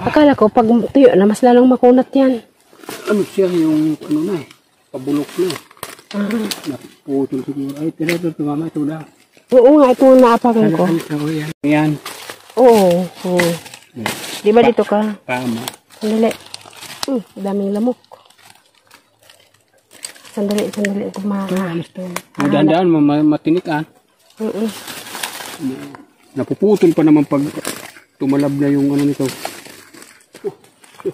Akala ko pag tuyo na mas lalong makunat yan. Ano siya yung ano na eh. Pabulok na. Naputol siguro. Ay, tira tumama ito na. Oo nga, ito naapagan ko. Yan. Oo. Di ba dito ka? Tama. Sandali. Daming lamok. Sandali. Ito Madandaan, matinik ah. Napuputol pa naman pag tumalab na yung ano nito.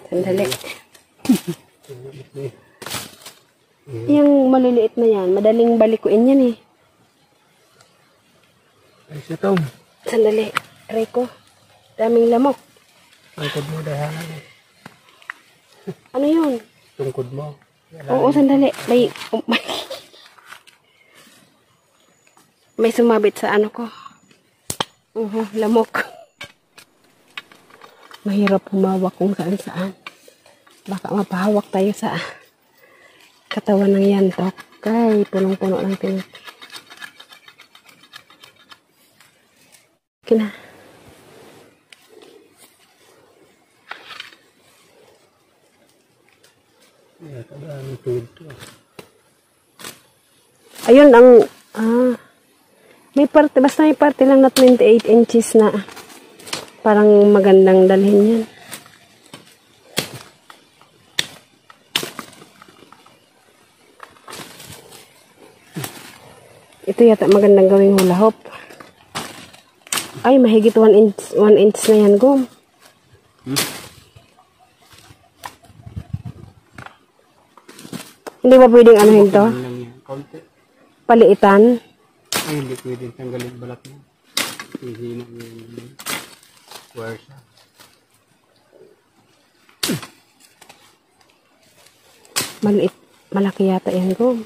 Sandali. Yung maliliit na yan, madaling balikuin yan eh. Ay, siya Tom. Sandali. Aray ko. Daming lamok. Tungkod mo dahanan eh. Ano yun? Tungkod mo. Oo, sandali. May sumabit sa ano ko. Lamok. Mahirap humawak kung saan. Baka mapahawak tayo sa katawan ng yantok. Kay punong-puno ng tinik. Kina. Ayun ang may parte, basta may parte lang na 28 inches na parang magandang dalhin yan. Ito yata magandang gawing hula hoop. Ay, mahigit 1 inch na yan, Gom. Hindi ba pwedeng anuhin to? Paliitan? Ay, hindi pwedeng tanggalin balat mo. Hihina yung wires. Maliit. Malaki yata yan, Gom.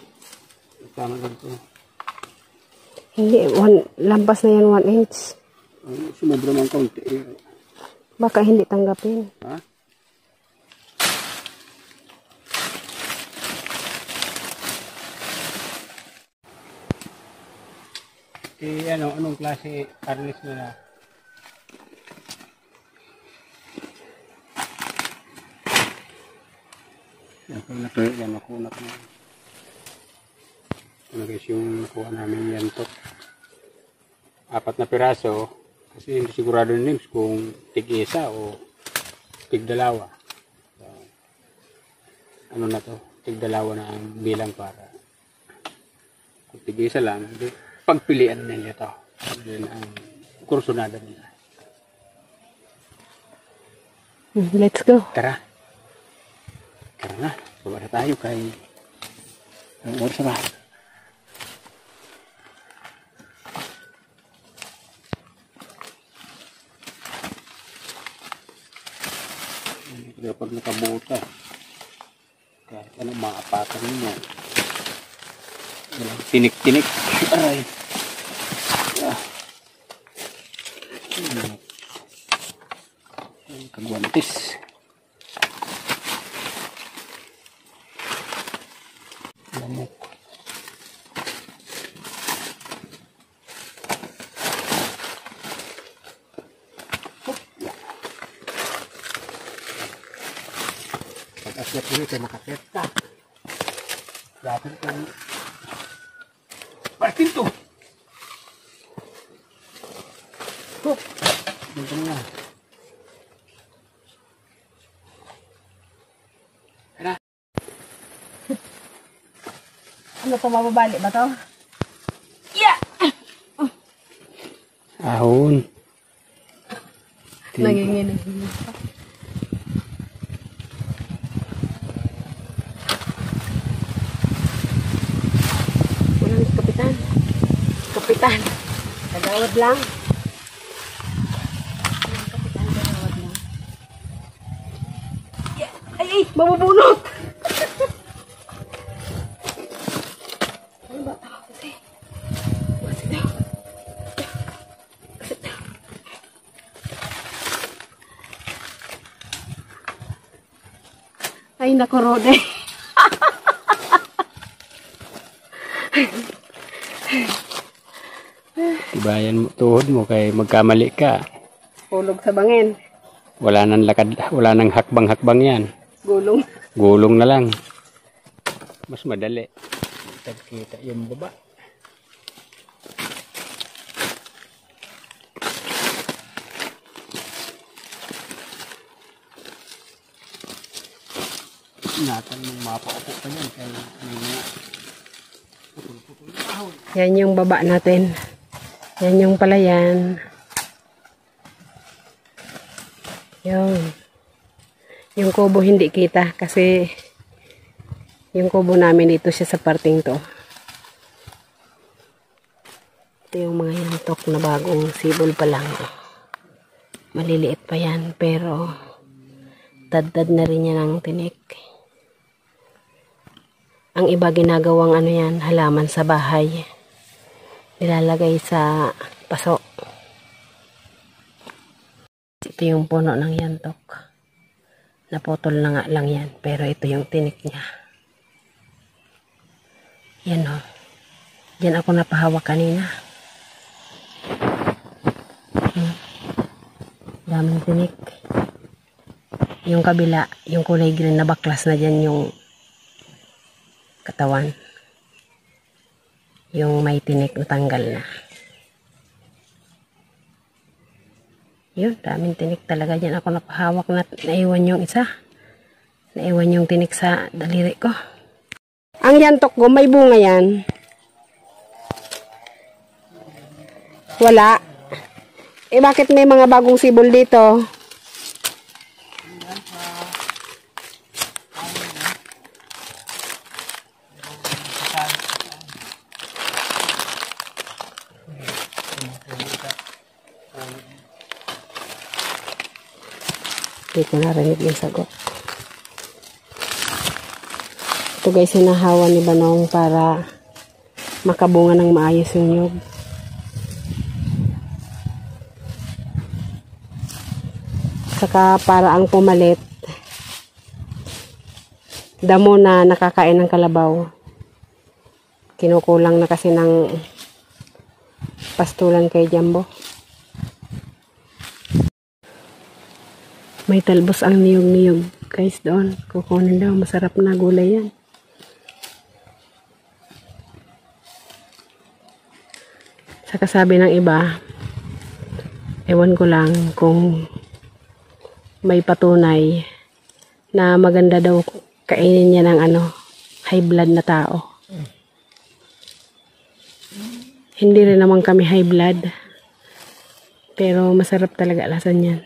Tama lang to. Hindi, lampas na yan 1 inch. Sumubra ng kaunti. Baka hindi tanggapin. Ha? Anong klase harness mo na? Yan, makunat na. Ano guys yung nakuha namin yan to. 4 na piraso. Kasi hindi sigurado names kung tig-isa o tig-dalawa. So, ano na to? Tig-dalawa na ang bilang para. Kung tig-isa lang, pagpilian nila to. Yan ang kursunada nila. Let's go. Tara. Tara na. Baba na tayo kay ang oras na ba? Kapag nakabuta kahit ano maapatan niya tinik-tinik aray kagwantis lamok pag-asyat ini kayo makakit ka dapat kang partin to dito nga kaya ano to, mababali ba to? Yeah! ahon Nanginginig pa. Kapitan. Kagawad lang. Kapitan, kagawad lang. Ay, mabubunot! Ano ba? Kasi. Kasi daw. Ay, naku, Rode. tibayan mo tuhod mo kay magkamali ka Hulog sa bangin. Wala nang lakad, wala nang hakbang-hakbang yan. Gulong. Gulong na lang. Mas madali. Kita yung baba. Ingatan mong mapaupo pa yan. Yan yung baba natin. Yan yung palayan. Yung kubo hindi kita kasi yung kubo namin dito siya sa parting to. Ito yung mga yantok na bagong sibol pa lang. Maliliit pa yan pero tad-tad na rin yan ang tinik. Ang iba ginagawang ano yan, halaman sa bahay. Nilalagay sa paso. Ito yung puno ng yantok. Naputol na nga lang yan. Pero ito yung tinik niya. Yan o. Diyan ako napahawak kanina. Daming tinik. Yung kabila, yung kulay green na baklas na dyan yung katawan. Yung may tinik na tanggal na. Yun, daming tinik talaga dyan. Ako napahawak na naiwan yung isa. Naiwan yung tinik sa daliri ko. Ang yantok ko, may bunga yan. Wala. Eh bakit may mga bagong sibol dito? Hindi ko narinig yung sagot. Ito guys, hinahawa ni Banong para makabunga ng maayos yung nyug. Saka para ang pumalit, damo na nakakain ng kalabaw. Kinukulang na kasi ng pastulan kay Jumbo. May talbos ang niyog-niyog guys doon. Kukunin daw. Masarap na gulay yan. Saka sabi ng iba, ewan ko lang kung may patunay na maganda daw kainin niya ng high blood na tao. Hindi rin naman kami high blood. Pero masarap talaga lasan yan.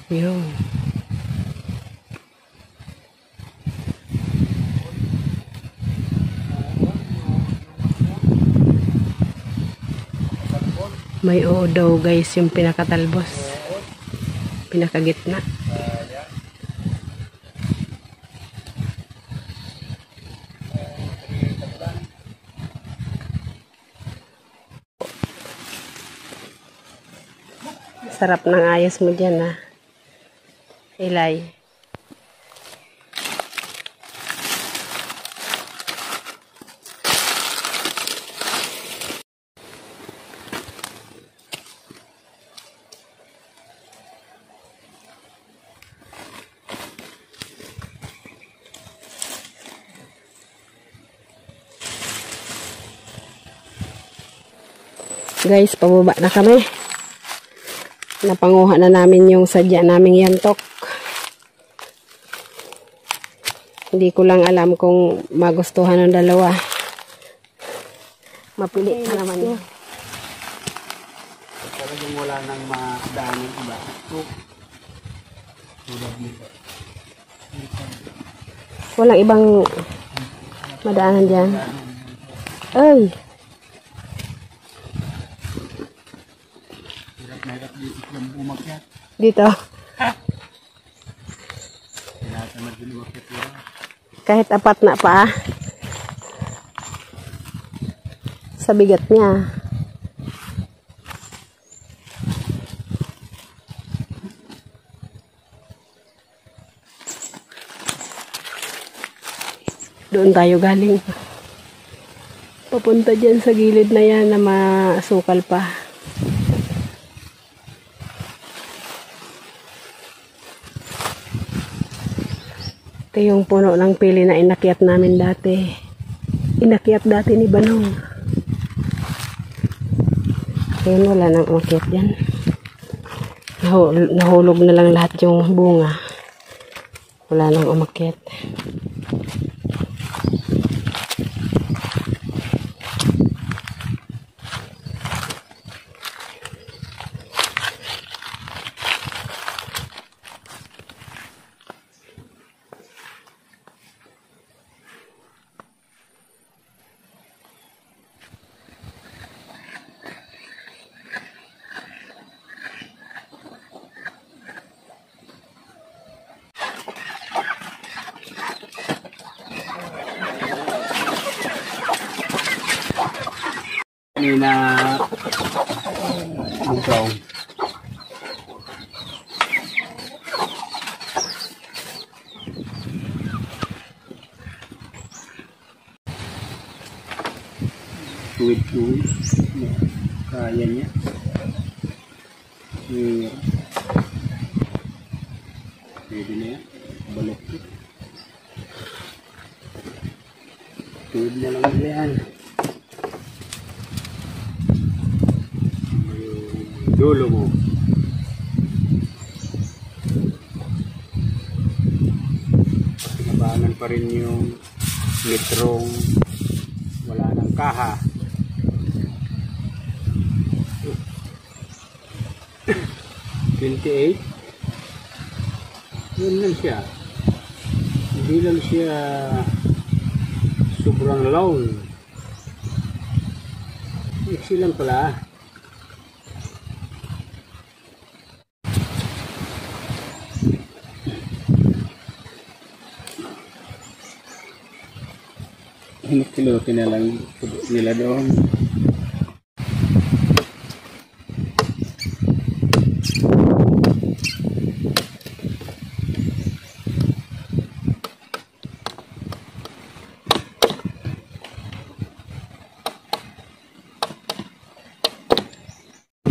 Yun. May oo daw guys yung pinakatalbos. Pinakagitna. Sarap ng ayos mo dyan ha. Ilay. Guys, pababa na kami. Napanguha na namin yung sadya naming yantok. Hindi ko lang alam kung magustuhan ng dalawa. Mapili na naman yun. Talagang wala nang madaan ng iba. Walang ibang madaanan dyan. Ay! Hirap dito ng bumakyat. Dito. Kahit apat na pa. Sa bigat niya. Doon tayo galing. Papunta dyan sa gilid na yan na masukal pa. Ito yung puno ng pili na inakyat namin dati. Inakyat dati ni Banong. Ngayon wala nang umakyat dyan. Nahulog na lang lahat yung bunga. Wala nang umakyat. Kanina bukaw. Tuwid-tuwid. Kaya niya. Pwede na yan. Balok. Tuwid na lang yan. Dulo mo. Pinabangan pa rin yung litrong wala ng kaha. 28. Yun lang siya. Hindi lang siya sobrang long. Excellent pala. Kilutin na lang nila doon.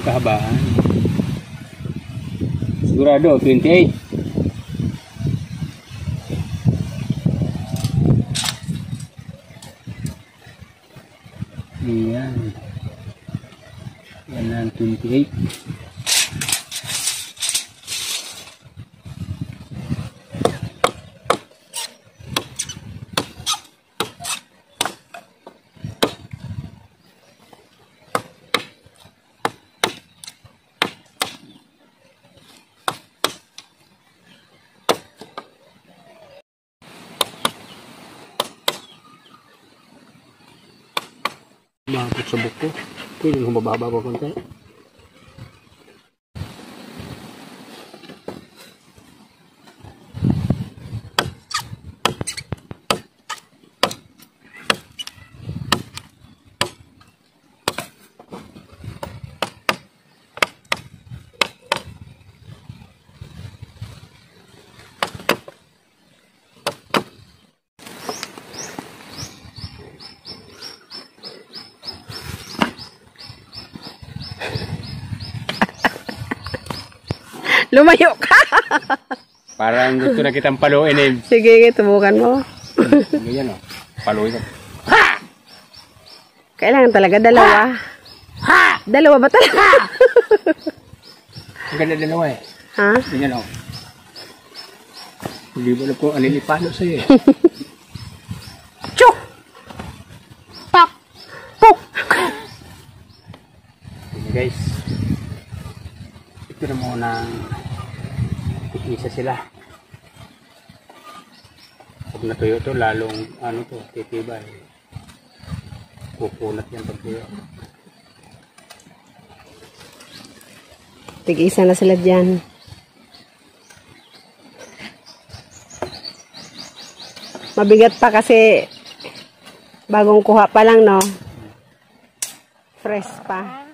Kahabaan. Sigurado 28. Ayan. Yan ang 28. Bakit sa buko? Pwede nang mababa pa konti. Lumayo ka! Parang gusto na kitang paluin eh. Sige, tubukan mo. Ganyan o. Paluin ko. Kailangan talaga dalawa. Dalawa ba talaga? Ang ganda dalawa eh. Ha? Ganyan o. Hindi ba na po anilipalo sa'yo eh. Chuk! Pak! Puk! Okay guys. Ito na muna isa sila. Pag natuyo to, lalong ano to, titibay. Pupunat yan pag tuyo. Tig-isa na sila dyan. Mabigat pa kasi bagong kuha pa lang, no? Fresh pa.